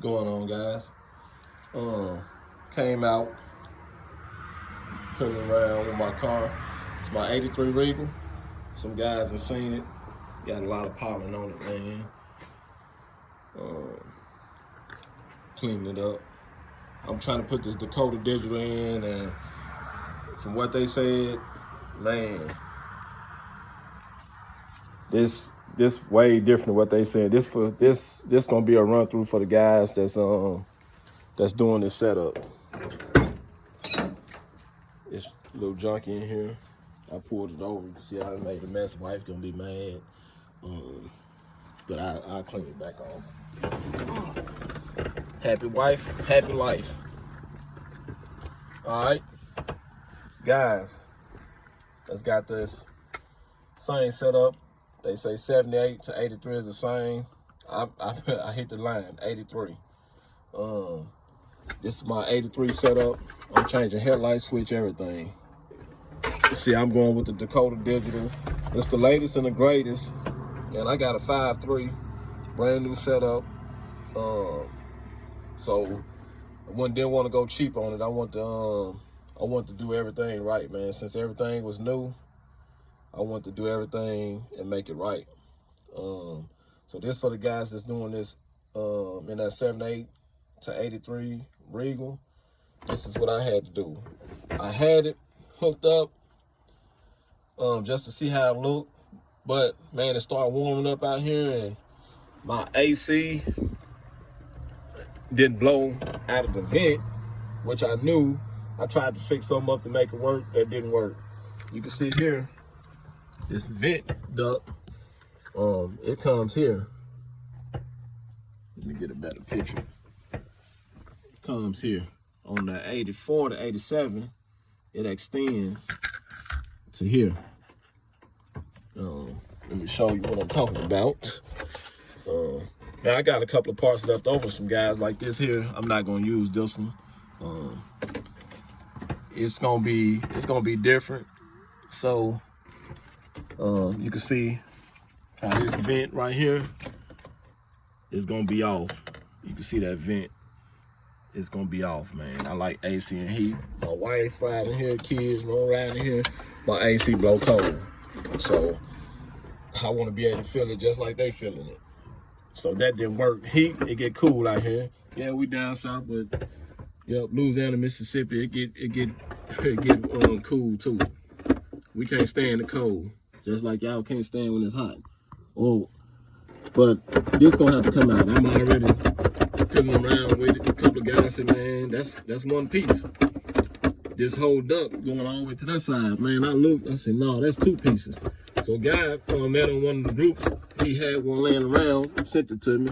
going on, guys? Came out, putting around with my car. It's my 83 Regal. Some guys have seen it. Got a lot of pollen on it, man. Cleaning it up. I'm trying to put this Dakota digital in, and from what they said, man, this way different than what they said. This gonna be a run through for the guys that's doing this setup. It's a little junky in here. I pulled it over to see how it made a mess. Wife gonna be mad, but I'll clean it back off. Happy wife, happy life. All right, guys, let's got this same setup. They say 78 to 83 is the same. I hit the line, 83. This is my 83 setup. I'm changing headlight switch, everything. You see, I'm going with the Dakota digital. It's the latest and the greatest. And I got a 5.3, brand new setup. So I didn't want to go cheap on it. I want to do everything right, man. Since everything was new, I want to do everything and make it right. So this for the guys that's doing this in that 78 to 83 Regal. This is what I had to do. I had it hooked up just to see how it looked, but man, it started warming up out here, and my AC didn't blow out of the vent, which I knew. I tried to fix something up to make it work. That didn't work. You can see here, this vent duct, it comes here. Let me get a better picture. It comes here. On the 84 to 87, it extends to here. Let me show you what I'm talking about. Now I got a couple of parts left over. Some guys like this here. I'm not gonna use this one. It's gonna be different. So you can see how this vent right here is gonna be off. You can see that vent. It's gonna be off, man. I like AC and heat. My wife riding here, kids roll riding here. My AC blow cold. So I wanna be able to feel it just like they feeling it. So that didn't work. Heat, it get cool out here. Yeah, we down south, but yep, Louisiana, Mississippi, it get cool too. We can't stand the cold, just like y'all can't stand when it's hot. Oh, but this gonna have to come out. I'm already fiddling around with it. A couple of guys said, man, that's one piece. This whole duct going all the way to that side, man. I looked, I said, no, that's two pieces. So a guy met on one of the groups. He had one laying around, sent it to me.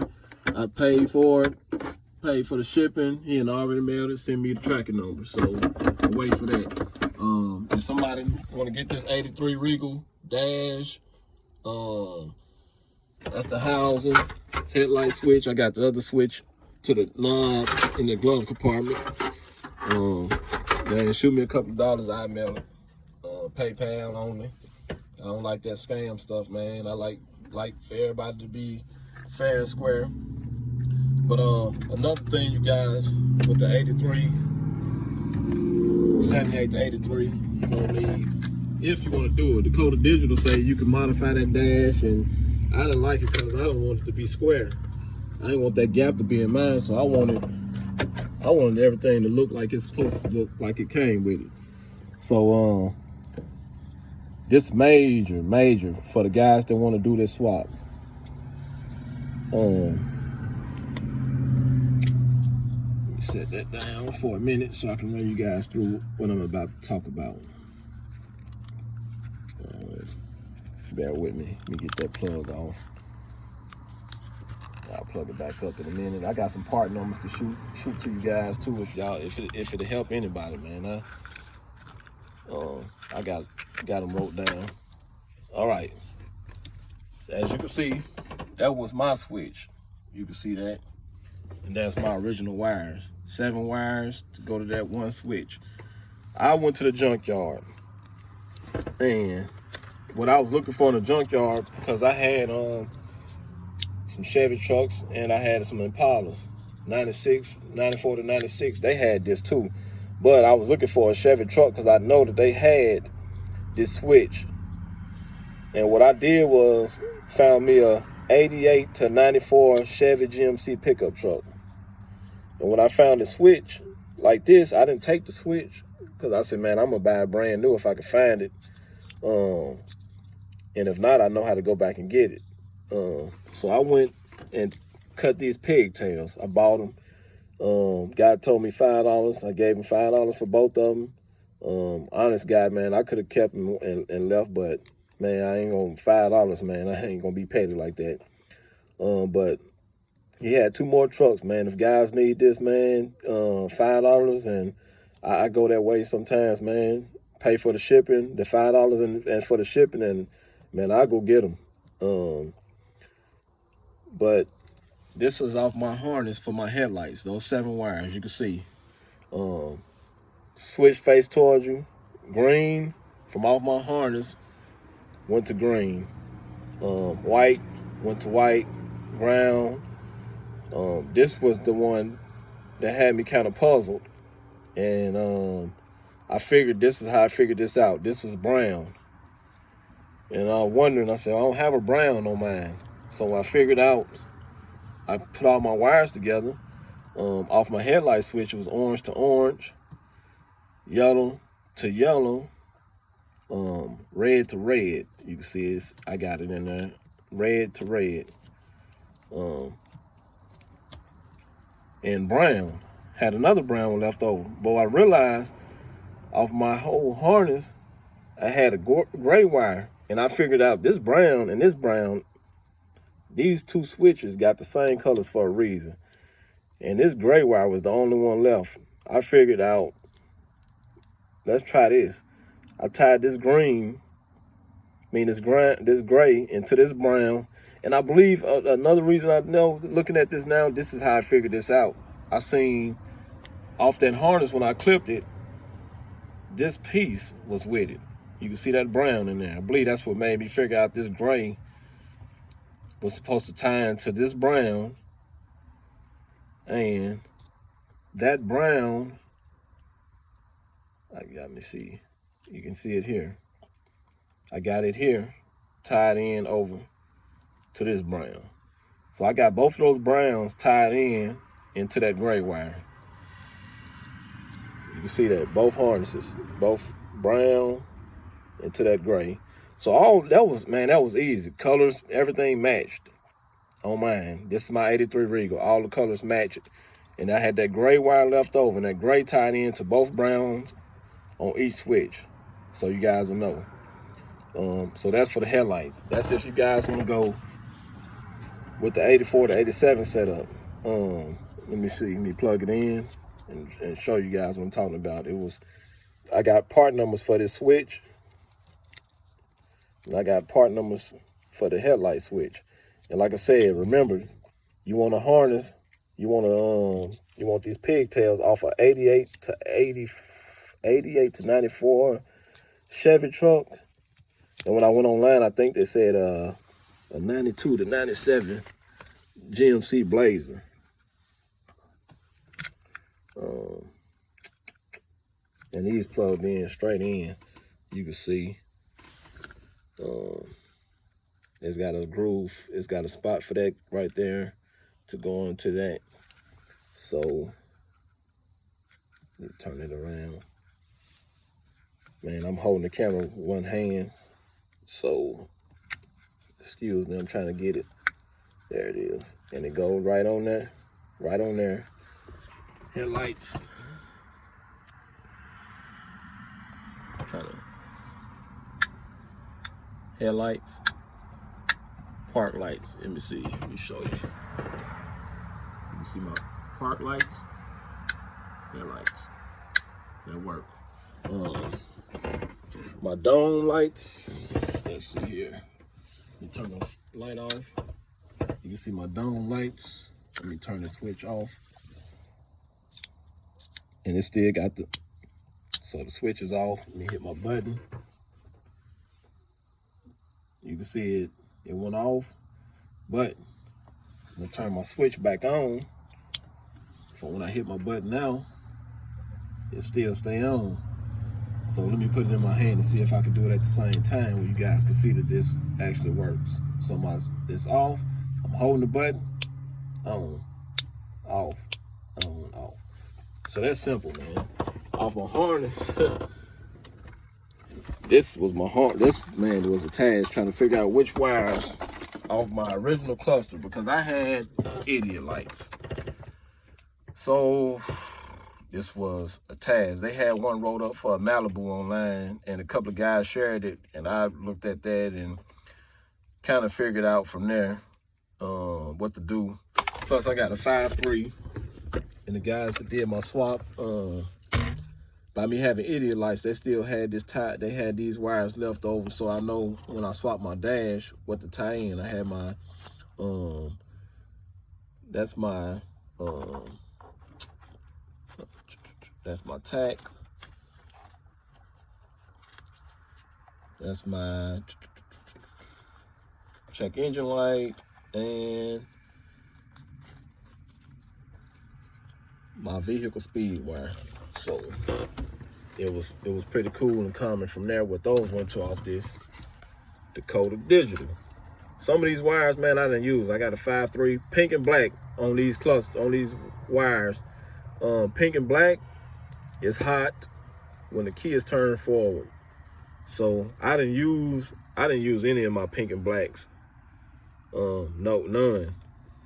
I paid for it, paid for the shipping. He had already mailed it, sent me the tracking number. So I'll wait for that. If somebody want to get this 83 Regal dash, that's the housing, headlight switch. I got the other switch to the knob in the glove compartment. Man, shoot me a couple of dollars, I mail it. PayPal only. I don't like that scam stuff, man. I like for everybody to be fair and square. But another thing, you guys, with the 83, 78 to 83, you're gonna need, if you want to do it, Dakota Digital say you can modify that dash, and I didn't like it because I don't want it to be square. I didn't want that gap to be in mine, so I wanted everything to look like it's supposed to look, like it came with it. So this major for the guys that want to do this swap. Let me set that down for a minute so I can run you guys through what I'm about to talk about. Bear with me. Let me get that plug off. I'll plug it back up in a minute. I got some part numbers to shoot to you guys too, if it'll help anybody, man. I got them wrote down. All right. So as you can see, that was my switch. You can see that, and that's my original wires. 7 wires to go to that one switch. I went to the junkyard, and what I was looking for in the junkyard, because I had some Chevy trucks and I had some Impalas. 96, 94 to 96, they had this too. But I was looking for a Chevy truck because I know that they had this switch. And what I did was found me a 88 to 94 Chevy GMC pickup truck. And when I found the switch like this, I didn't take the switch because I said, man, I'm going to buy a brand new if I can find it. And if not, I know how to go back and get it. So I went and cut these pigtails. I bought them. Guy told me $5. I gave him $5 for both of them. Honest guy, man, I could have kept them and left, but man, I ain't gonna $5, man. I ain't gonna be petty like that. But he had 2 more trucks, man. If guys need this, man, $5, and I go that way sometimes, man. Pay for the shipping, the $5 and for the shipping, and man, I go get them. But this is off my harness for my headlights. Those 7 wires, you can see. Switch face towards you, green from off my harness went to green. White went to white, brown. This was the one that had me kind of puzzled, and I figured this is how I figured this out. This was brown, and I was wondering. I said, I don't have a brown on mine, so I figured out. I put all my wires together. Off my headlight switch, it was orange to orange, yellow to yellow, red to red. You can see it. I got it in there. Red to red. And brown. Had another brown one left over. But I realized off my whole harness, I had a gray wire. And I figured out this brown and this brown, these 2 switches got the same colors for a reason. And this gray wire was the only one left. I figured out, let's try this. I tied this green, this gray into this brown. And I believe another reason I know, looking at this now, this is how I figured this out. I seen off that harness when I clipped it, this piece was with it. You can see that brown in there. I believe that's what made me figure out this gray was supposed to tie into this brown. And that brown, let me see. You can see it here. I got it here, tied in over to this brown. So I got both of those browns tied in into that gray wire. You can see that, both harnesses, both brown into that gray. So all that was, man, that was easy. Colors, everything matched on mine. This is my 83 Regal. All the colors match it. And I had that gray wire left over, and that gray tied into both browns on each switch. So you guys will know. So that's for the headlights. That's if you guys want to go with the 84 to 87 setup. Let me see. Let me plug it in and show you guys what I'm talking about. I got part numbers for this switch, and I got part numbers for the headlight switch. And like I said, remember, you want a harness. You want these pigtails off of 88 to 94 Chevy truck. And when I went online, I think they said a 92 to 97 GMC Blazer. And these plugged in straight in. You can see it's got a groove. It's got a spot for that right there to go into that. So let me turn it around. Man, I'm holding the camera with one hand, so excuse me, I'm trying to get it. There it is. And it goes right on there. Right on there. Headlights. Headlights. Park lights. Let me see. Let me show you. You can see my park lights. Headlights. That work. My dome lights. Let's see here. Let me turn the light off. You can see my dome lights. Let me turn the switch off. And it still got so the switch is off. Let me hit my button. You can see it went off, but I'm gonna turn my switch back on. So when I hit my button now, it still stay on. So let me put it in my hand and see if I can do it at the same time where you guys can see that this actually works. So it's off, I'm holding the button, on, off, on, off. So that's simple, man. Off my harness, this was a task trying to figure out which wires off my original cluster, because I had idiot lights. So this was a task. They had one rolled up for a Malibu online, and a couple of guys shared it, and I looked at that and kind of figured out from there what to do. Plus, I got a 5.3, and the guys that did my swap, by me having idiot lights, they still had this tie. They had these wires left over, so I know when I swap my dash what to tie in. I had my that's my tack. That's my check engine light, and my vehicle speed wire. So it was pretty cool and common from there what those went to off this Dakota digital. Some of these wires, man, I didn't use. I got a 5.3 pink and black on these wires. Pink and black is hot when the key is turned forward. So I didn't use any of my pink and blacks. No, none,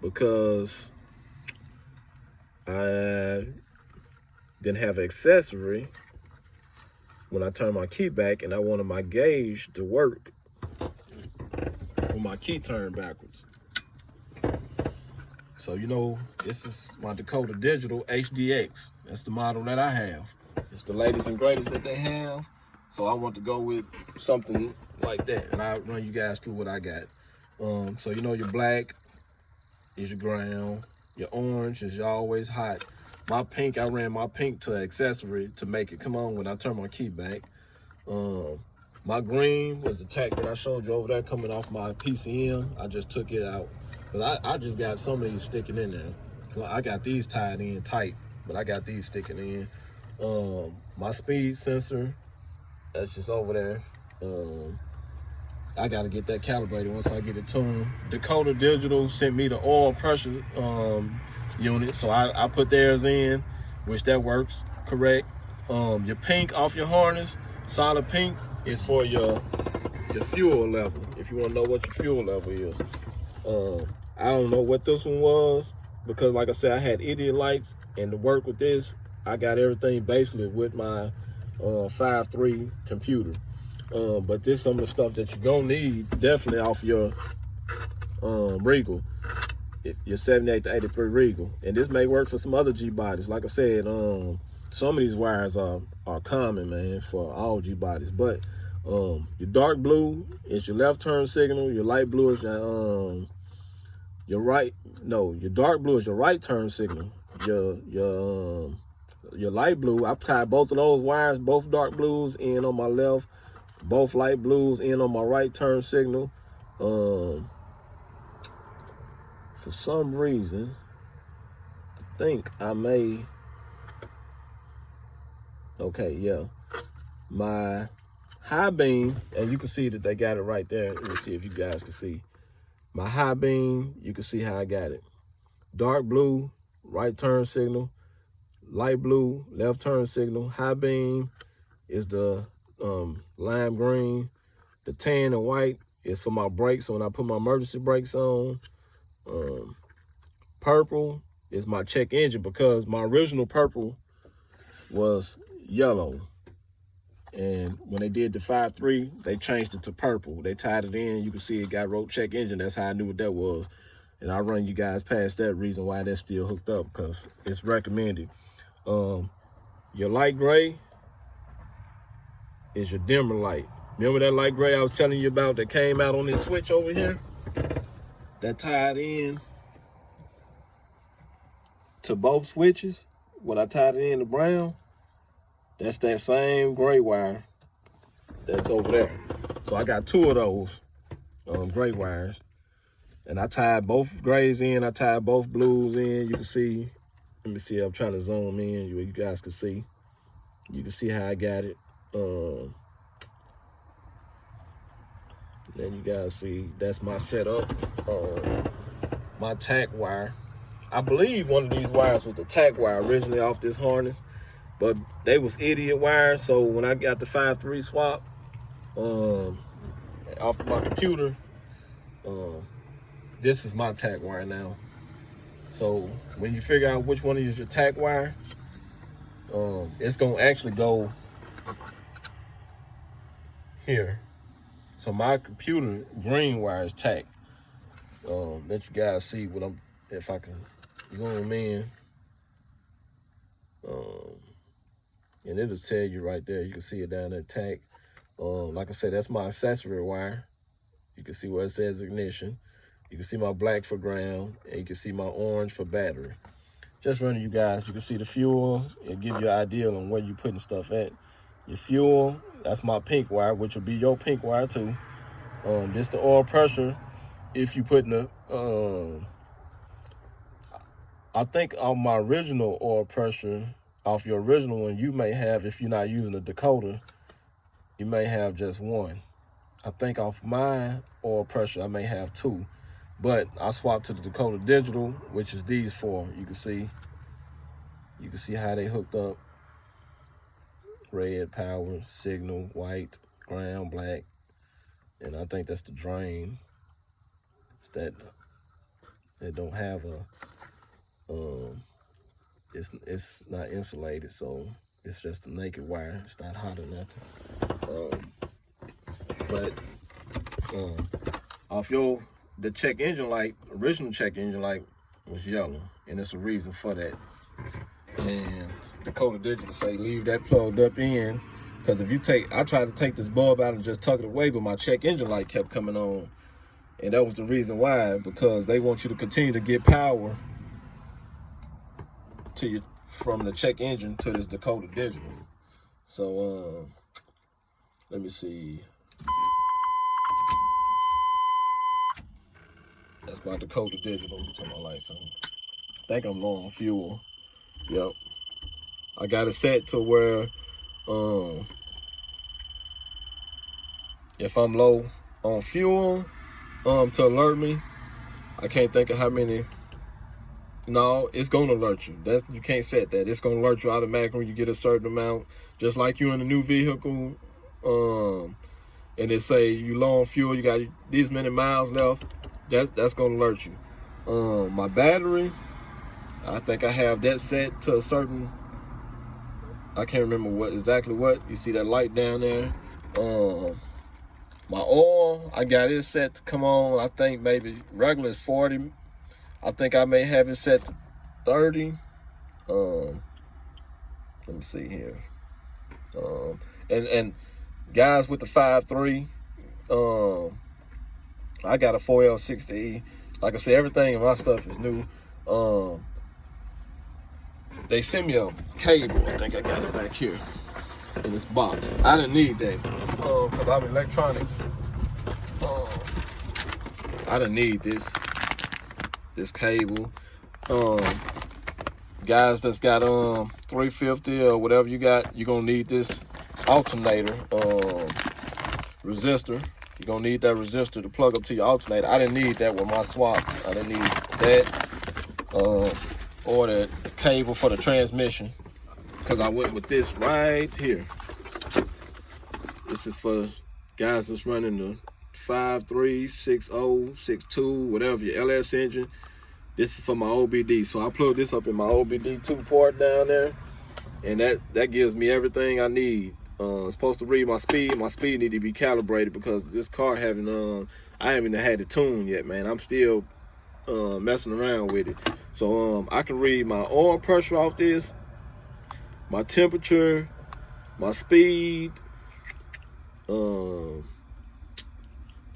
because I didn't have an accessory when I turned my key back, and I wanted my gauge to work when my key turned backwards. So, you know, this is my Dakota Digital HDX. That's the model that I have. It's the latest and greatest that they have. So I want to go with something like that, and I'll run you guys through what I got. So you know, your black is your ground, your orange is your always hot. My pink, I ran my pink to accessory to make it come on when I turn my key back. My green was the tack that I showed you over there coming off my PCM. I just took it out, because I just got some of these sticking in there. I got these tied in tight, but I got these sticking in. My speed sensor, that's just over there. I gotta get that calibrated once I get it tuned. Dakota Digital sent me the oil pressure unit, so I put theirs in, which that works correct. Your pink off your harness, solid pink, is for your fuel level, if you want to know what your fuel level is. I don't know what this one was, because like I said, I had idiot lights, and to work with this, I got everything basically with my 5.3 computer. But this some of the stuff that you're gonna need definitely off your Regal, your 78 to 83 Regal. And this may work for some other G bodies. Like I said, some of these wires are common, man, for all G bodies. But your dark blue is your left turn signal. Your light blue is your dark blue is your right turn signal. Your light blue, I tied both of those wires, both dark blues in on my left, both light blues in on my right turn signal. For some reason, I think I may, okay, yeah. My high beam, and you can see that they got it right there. Let me see if you guys can see. My high beam, you can see how I got it. Dark blue, right turn signal. Light blue, left turn signal. High beam is the lime green. The tan and white is for my brakes, so when I put my emergency brakes on. Purple is my check engine, because my original purple was yellow. And when they did the 5.3, they changed it to purple. They tied it in. You can see it got rope check engine. That's how I knew what that was. And I'll run you guys past that reason why that's still hooked up, because it's recommended. Your light gray is your dimmer light. Remember that light gray I was telling you about that came out on this switch over here? That tied in to both switches. When I tied it in to brown, that's that same gray wire that's over there. So I got two of those gray wires. And I tied both grays in, I tied both blues in. You can see Let me see, I'm trying to zoom in, you guys can see. You can see how I got it. Then you guys see, that's my setup. My tack wire. I believe one of these wires was the tack wire originally off this harness, but they was idiot wires. So when I got the 5-3 swap off my computer, this is my tack wire now. So when you figure out which one is your tack wire, it's gonna actually go here. So my computer green wire is tack. Let you guys see what I'm, if I can zoom in. And it'll tell you right there. You can see it down there, tack. Like I said, that's my accessory wire. You can see where it says ignition. You can see my black for ground, and you can see my orange for battery. Just running you guys. You can see the fuel. It'll give you an idea on where you're putting stuff at. Your fuel, that's my pink wire, which will be your pink wire too. This the oil pressure. If you put in the, I think on my original oil pressure, off your original one, you may have, if you're not using the Dakota, you may have just one. I think off my oil pressure, I may have two. But I swapped to the Dakota Digital, which is these four. You can see how they hooked up. Red, power, signal, white, ground, black. And I think that's the drain. It's that it don't have a, it's not insulated, so it's just a naked wire. It's not hot or nothing. Off the check engine light, original check engine light was yellow, and there's a reason for that. And Dakota Digital say leave that plugged up in, because if you I tried to take this bulb out and just tuck it away, but my check engine light kept coming on, and that was the reason why, because they want you to continue to get power to you from the check engine to this Dakota Digital. So let me see. That's my Dakota Digital. Turn my lights on. I think I'm low on fuel. Yep. I got it set to where if I'm low on fuel, to alert me. I can't think of how many. No, it's gonna alert you. You can't set that. It's gonna alert you automatically when you get a certain amount. Just like you in a new vehicle, and it say you low on fuel, you got these many miles left. That's gonna alert you. My battery, I think I have that set to a certain, I can't remember exactly what. You see that light down there. My oil, I got it set to come on. I think maybe regular is 40. I think I may have it set to 30. Let me see here. And guys with the 5.3, I got a 4L60E. Like I said, everything in my stuff is new. They sent me a cable. I think I got it back here in this box. I didn't need that because I'm electronic. I didn't need this cable. Guys that's got 350 or whatever you got, you're gonna need this alternator resistor. You're gonna need that resistor to plug up to your alternator. I didn't need that with my swap. I didn't need that or the cable for the transmission, because I went with this right here. This is for guys that's running the 5.3, 6.0, 6.2, whatever, your LS engine. This is for my OBD. So I plug this up in my OBD2 port down there, and that gives me everything I need. It's supposed to read my speed. My speed need to be calibrated because this car I haven't had it tuned yet, man. I'm still messing around with it. So I can read my oil pressure off this, my temperature, my speed.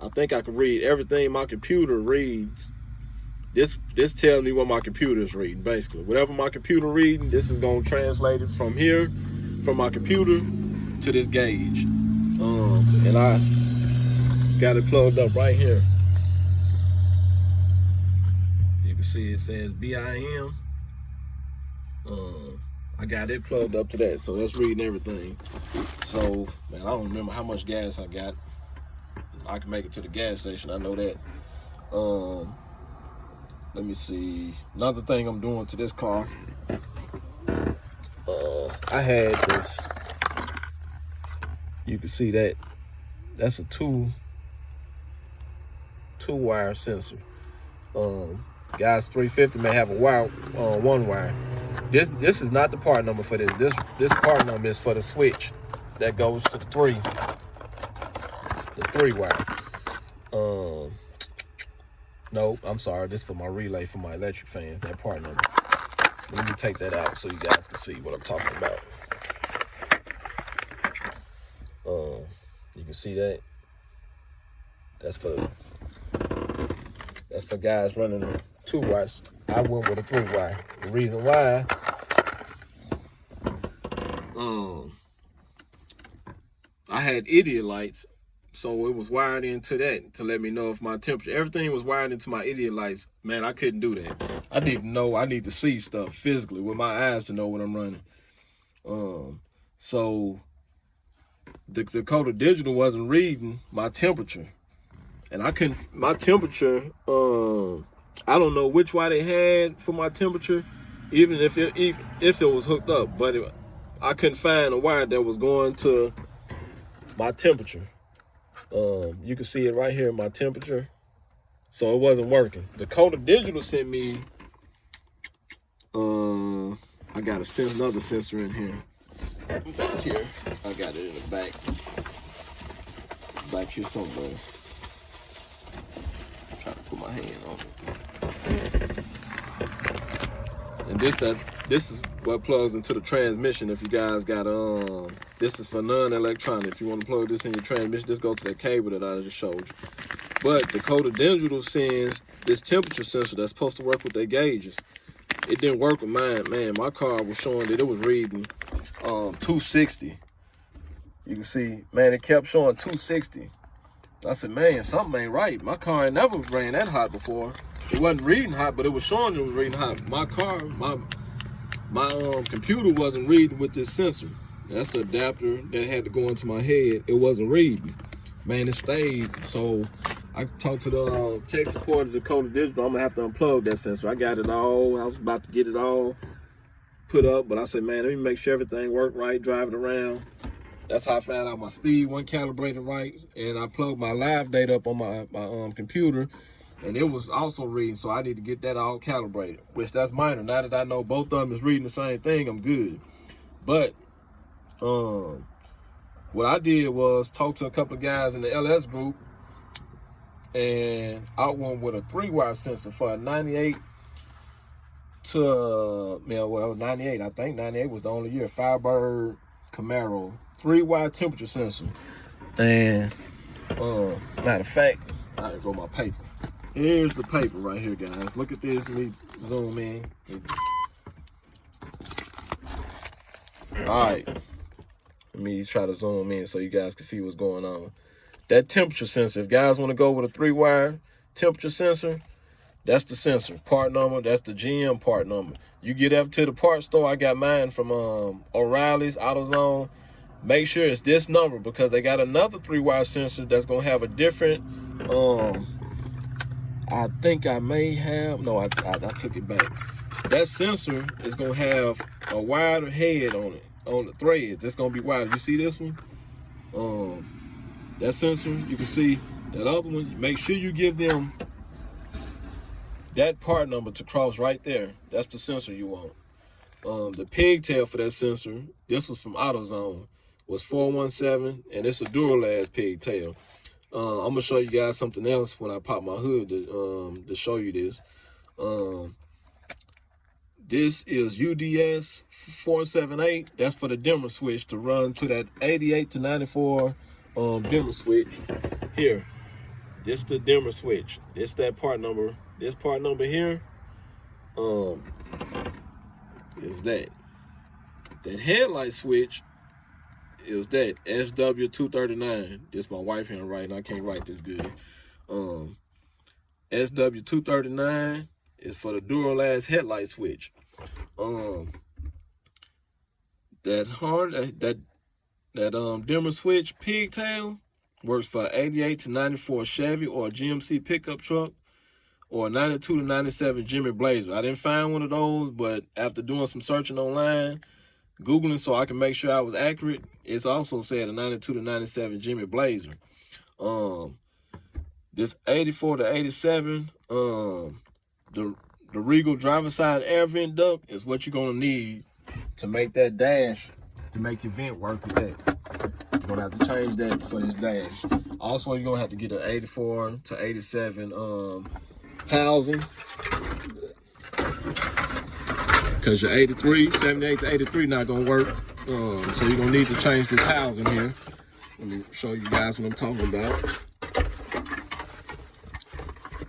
I think I can read everything my computer reads. This tells me what my computer is reading, basically. Whatever my computer reading, this is gonna translate it from here, from my computer to this gauge. And I got it plugged up right here. You can see it says BIM. I got it plugged up to that, so that's reading everything. So, man, I don't remember how much gas I got. I can make it to the gas station, I know that. Let me see. Another thing I'm doing to this car, I had this, you can see that, that's a two wire sensor. Guys, 350 may have a wire, one wire. This is not the part number for this. This part number is for the switch that goes to the three wire. No, I'm sorry. This is for my relay for my electric fans. That part number. Let me take that out so you guys can see what I'm talking about. You can see that. That's for guys running a 2 wires. I went with a 3 wire. The reason why, I had idiot lights, so it was wired into that to let me know if my temperature, everything was wired into my idiot lights. Man, I couldn't do that. I need to know, I need to see stuff physically with my eyes to know what I'm running. So the Dakota digital wasn't reading my temperature. And I couldn't, my temperature, I don't know which wire they had for my temperature, even if it was hooked up, but I couldn't find a wire that was going to my temperature. You can see it right here, my temperature. So it wasn't working. Dakota digital sent me, I got another sensor in here. Back here, I got it in the back here somewhere. Trying to put my hand on it. And this is what plugs into the transmission. If you guys got this is for non-electronic. If you want to plug this in your transmission, just go to that cable that I just showed you. But Dakota digital sends this temperature sensor that's supposed to work with their gauges. It didn't work with mine. Man, my car was showing that it was reading 260. You can see, man, it kept showing 260. I said, man, something ain't right. My car ain't never ran that hot before. It wasn't reading hot, but it was showing it was reading hot. My car, my computer wasn't reading with this sensor. That's the adapter that had to go into my head. It wasn't reading. Man, it stayed. So I talked to the tech support of Dakota Digital. I'm gonna have to unplug that sensor. I got it all. I was about to get it all put up, but I said, man, let me make sure everything worked right, drive it around. That's how I found out my speed wasn't calibrated right. And I plugged my live data up on my computer, and it was also reading, so I need to get that all calibrated, which that's minor. Now that I know both of them is reading the same thing, I'm good. But what I did was talk to a couple of guys in the LS group, and I went with a 3-wire sensor for a 98 to, 98, I think 98 was the only year, Firebird Camaro, 3-wire temperature sensor. And matter of fact, I gotta go my paper. Here's the paper right here, guys. Look at this. Let me zoom in. All right. Let me try to zoom in so you guys can see what's going on. That temperature sensor, if guys want to go with a 3-wire temperature sensor, that's the sensor. Part number, that's the GM part number. You get up to the parts store, I got mine from O'Reilly's, AutoZone. Make sure it's this number because they got another 3-wire sensor that's going to have a different, I think I may have, no, I took it back. That sensor is going to have a wider head on it, on the threads. It's going to be wider. You see this one? That sensor, you can see that other one. Make sure you give them that part number to cross right there. That's the sensor you want. The pigtail for that sensor, this was from AutoZone, was 417, and it's a Duralast pigtail. I'm gonna show you guys something else when I pop my hood to show you this. This is UDS 478. That's for the dimmer switch to run to that 88 to 94 dimmer switch. Here, this is the dimmer switch. This that part number. This part number here is that. That headlight switch is that SW239. This my wife handwriting. I can't write this good. SW239 is for the Duralast headlight switch. dimmer switch pigtail works for 88 to 94 Chevy or GMC pickup truck or 92 to 97 Jimmy Blazer. I didn't find one of those, but after doing some searching online, Googling so I can make sure I was accurate, it's also said a 92 to 97 Jimmy Blazer. This 84 to 87, the Regal driver side air vent duct is what you're gonna need to make that dash, to make your vent work with that. You're gonna have to change that for this dash. Also, you're gonna have to get an 84 to 87 housing, because your 83, 78 to 83 not gonna work. So you're gonna need to change this housing here. Let me show you guys what I'm talking about.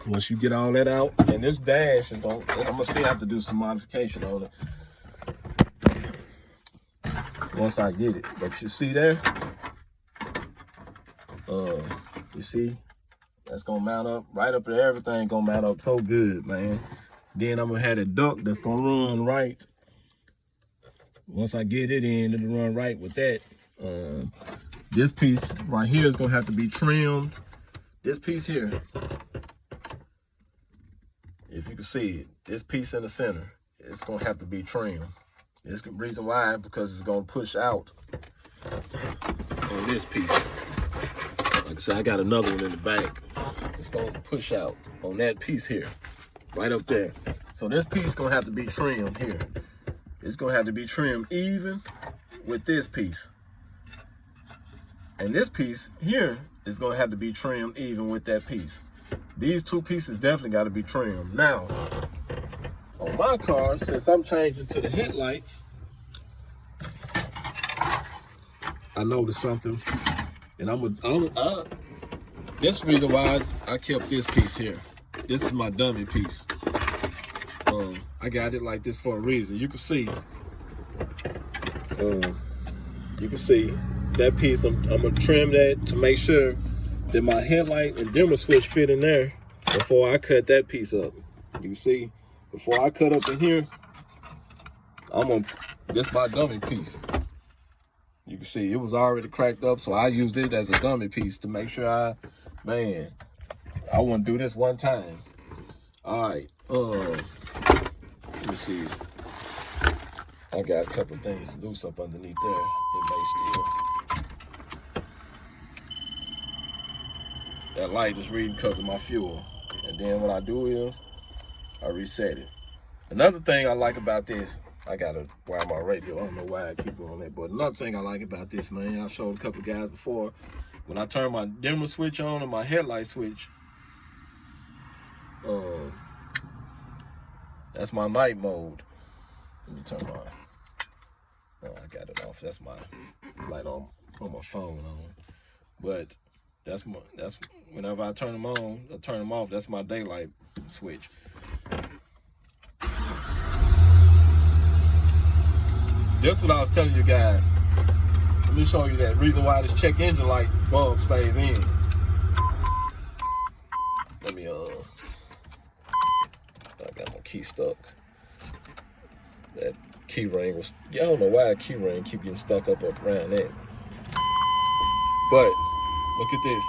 Once you get all that out, and this dash is I'm gonna still have to do some modification on it once I get it. But you see there, you see, that's gonna mount up right up there. Everything gonna mount up so good, man. Then I'm gonna have a duct that's gonna run right. Once I get it in, it'll run right with that. This piece right here is gonna have to be trimmed. This piece here, if you can see it, this piece in the center, it's gonna have to be trimmed. This the reason why, because it's gonna push out on this piece. Like I said, I got another one in the back. It's gonna push out on that piece here, right up there. So this piece gonna have to be trimmed here. It's gonna have to be trimmed even with this piece. And this piece here is gonna have to be trimmed even with that piece. These two pieces definitely gotta be trimmed. Now, on my car, since I'm changing to the headlights, I noticed something, and this is the reason why I kept this piece here. This is my dummy piece. I got it like this for a reason. You can see, that piece. I'm gonna trim that to make sure that my headlight and dimmer switch fit in there before I cut that piece up. You can see, before I cut up in here, this my dummy piece. You can see it was already cracked up, so I used it as a dummy piece to make sure I want to do this one time. All right, let me see. I got a couple of things loose up underneath there. It may still. That light is reading because of my fuel. And then what I do is I reset it. Another thing I like about this, I gotta wire my radio. I don't know why I keep doing that, but another thing I like about this, man, I showed a couple guys before. When I turn my dimmer switch on and my headlight switch, that's my night mode. Let me turn my, I got it off. That's my light on my phone on. But that's whenever I turn them on, I turn them off, that's my daylight switch. That's what I was telling you guys. Let me show you that reason why this check engine light bulb stays in. Let me, I got my key stuck. That key ring was, I don't know why that key ring keep getting stuck up around that. But, look at this.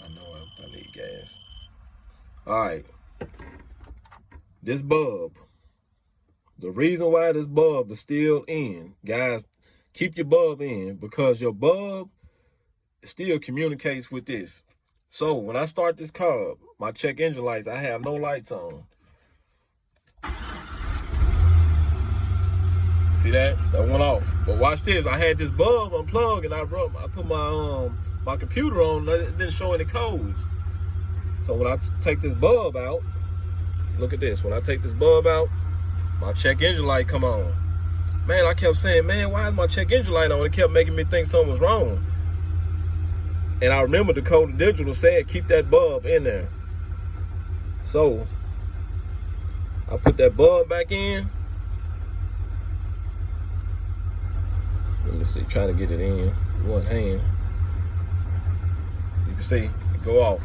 I know I need gas. All right. This bulb, the reason why this bulb is still in, guys, keep your bulb in because your bulb still communicates with this. So when I start this car up, my check engine lights, I have no lights on. See that? That went off. But watch this. I had this bulb unplugged and I put my computer on, it didn't show any codes. So when I take this bulb out, look at this. When I take this bulb out, my check engine light come on. Man, I kept saying, man, why is my check engine light on? It kept making me think something was wrong. And I remember Dakota Digital said, keep that bulb in there. So I put that bulb back in. Let me see, trying to get it in one hand. You can see it go off.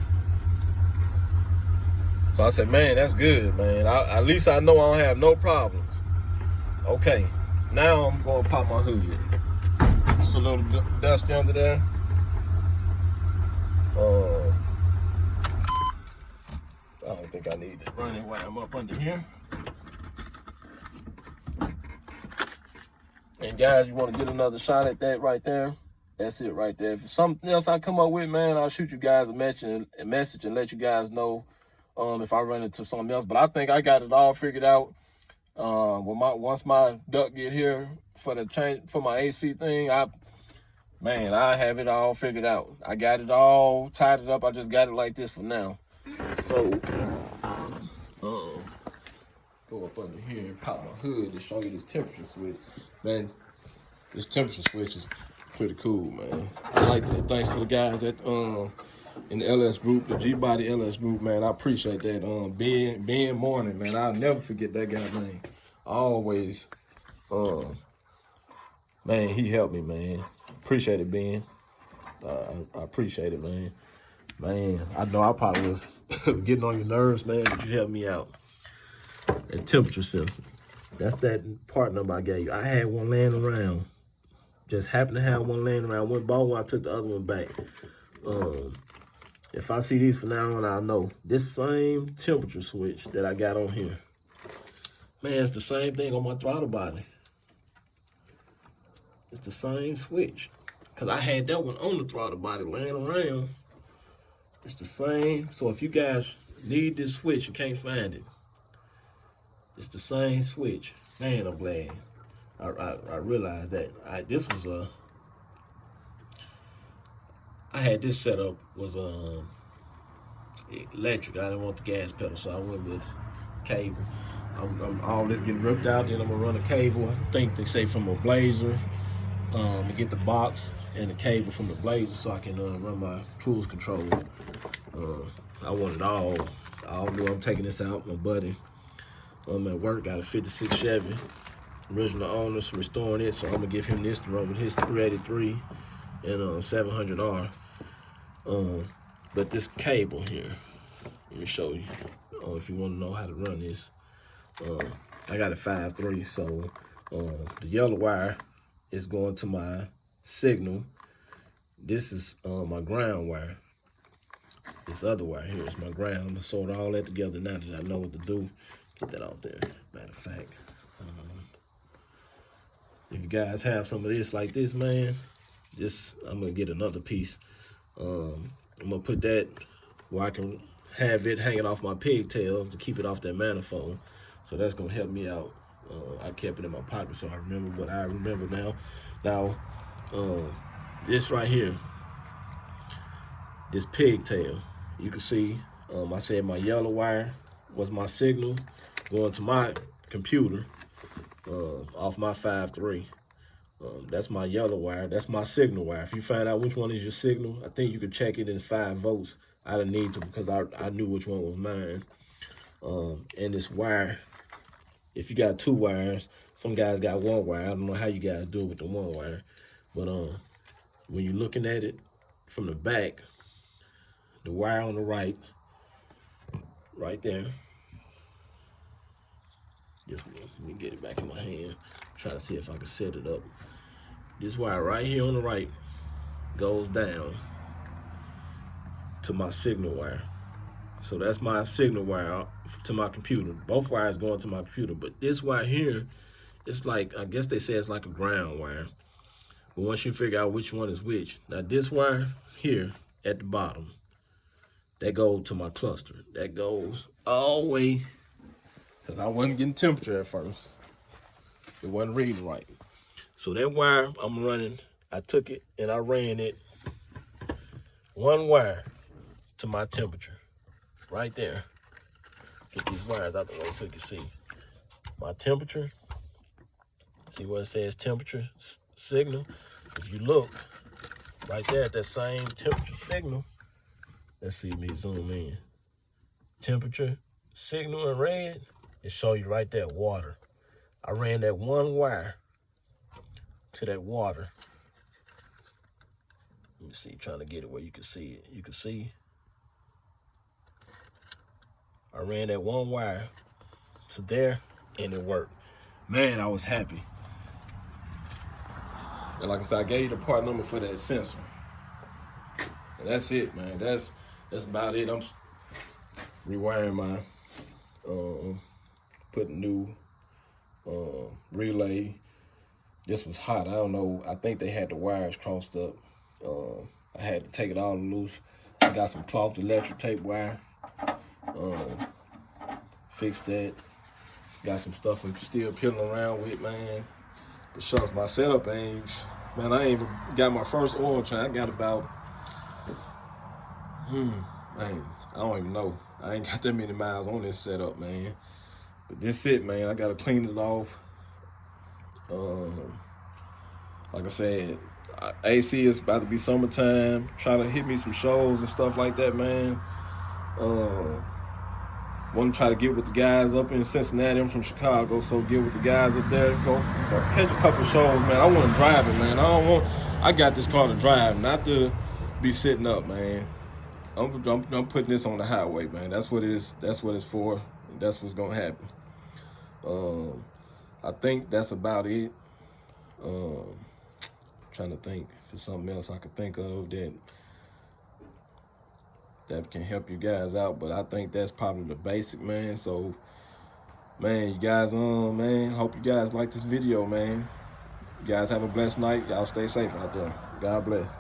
So So I said, man, that's good, man. At least I know I don't have no problems. Okay, now I'm gonna pop my hood. Just a little dust under there. I don't think I need to run it while I'm up under here. And guys, you want to get another shot at that right there? That's it right there. If something else I come up with, man, I'll shoot you guys a message and let you guys know if I run into something else. But I think I got it all figured out. Once my duct get here for the change for my AC thing, I have it all figured out. I got it all tied it up. I just got it like this for now. So go up under here and pop my hood to show you this temperature switch. Man, this temperature switch is pretty cool, man. I like that. Thanks to the guys at in the LS group, the G-Body LS group, man. I appreciate that. Ben Morning, man. I'll never forget that guy's name. Always, man, he helped me, man. Appreciate it, Ben. I appreciate it, man. Man, I know I probably was getting on your nerves, man, but you helped me out. And temperature sensor. That's that part number I gave you. I had one laying around. Just happened to have one laying around. Went bought one, I took the other one back. If I see these from now on, I'll know. This same temperature switch that I got on here. Man, it's the same thing on my throttle body. It's the same switch. Because I had that one on the throttle body laying around. It's the same. So if you guys need this switch and can't find it, it's the same switch. Man, I'm glad. I realized that. I had this setup was electric. I didn't want the gas pedal, so I went with cable. I'm all this getting ripped out. Then I'm gonna run a cable. I think they say from a Blazer. And get the box and the cable from the Blazer so I can run my cruise control. I want it all. I don't know. I'm taking this out. My buddy at work got a 56 Chevy, original owners, restoring it. So I'm gonna give him this to run with his 383 and 700R. But this cable here, let me show you. If you want to know how to run this, I got a 5.3. So the yellow wire is going to my signal. This is my ground wire. This other wire here is my ground. I'm gonna sort all that together now that I know what to do. Get that out there. Matter of fact, if you guys have some of this like this, man, I'm gonna get another piece. I'm gonna put that where I can have it hanging off my pigtail to keep it off that manifold. So that's gonna help me out. I kept it in my pocket so I remember what I remember now. Now, this right here, this pigtail, you can see, I said my yellow wire was my signal going to my computer off my 5.3. That's my yellow wire. That's my signal wire. If you find out which one is your signal, I think you could check it in 5 volts. I didn't need to because I knew which one was mine. And this wire, if you got 2 wires, some guys got 1 wire. I don't know how you guys do it with the 1 wire. But when you're looking at it from the back, the wire on the right there. Just let me get it back in my hand. Try to see if I can set it up. This wire right here on the right goes down to my signal wire. So that's my signal wire to my computer. Both wires going to my computer, but this wire here, it's like, I guess they say it's like a ground wire. But once you figure out which one is which, now this wire here at the bottom, that goes to my cluster. That goes all the way, because I wasn't getting temperature at first. It wasn't reading right. So that wire I'm running, I took it and I ran it 1 wire to my temperature. Right there. Get these wires out the way so you can see. My temperature. See where it says temperature signal? If you look right there at that same temperature signal, let's see me zoom in. Temperature signal in red, it show you right there, water. I ran that 1 wire to that water. Let me see, trying to get it where you can see it. You can see I I ran that one wire to there and it worked. Man, I was happy. And like I said, I gave you the part number for that sensor. And that's it, man. That's about it. I'm rewiring my putting new relay. This was hot. I don't know. I think they had the wires crossed up. I had to take it all loose. I got some cloth electric tape wire. Fixed that. Got some stuff I'm still peeling around with, man. But shucks, my setup ain't, man, I ain't even got my first oil change. I got about, man, I don't even know. I ain't got that many miles on this setup, man. But this it, man. I gotta clean it off. Like I said, AC is about to be summertime. Try to hit me some shows and stuff like that, man. Want to try to get with the guys up in Cincinnati. I'm from Chicago, so get with the guys up there. Go catch a couple shows, man. I want to drive it, man. I got this car to drive, not to be sitting up, man. I'm putting this on the highway, man. That's what it is. That's what it's for. That's what's gonna happen. I think that's about it. Trying to think if there's something else I could think of that can help you guys out, but I think that's probably the basic, man. So, man, you guys, man, hope you guys like this video, man. You guys have a blessed night. Y'all stay safe out there. God bless.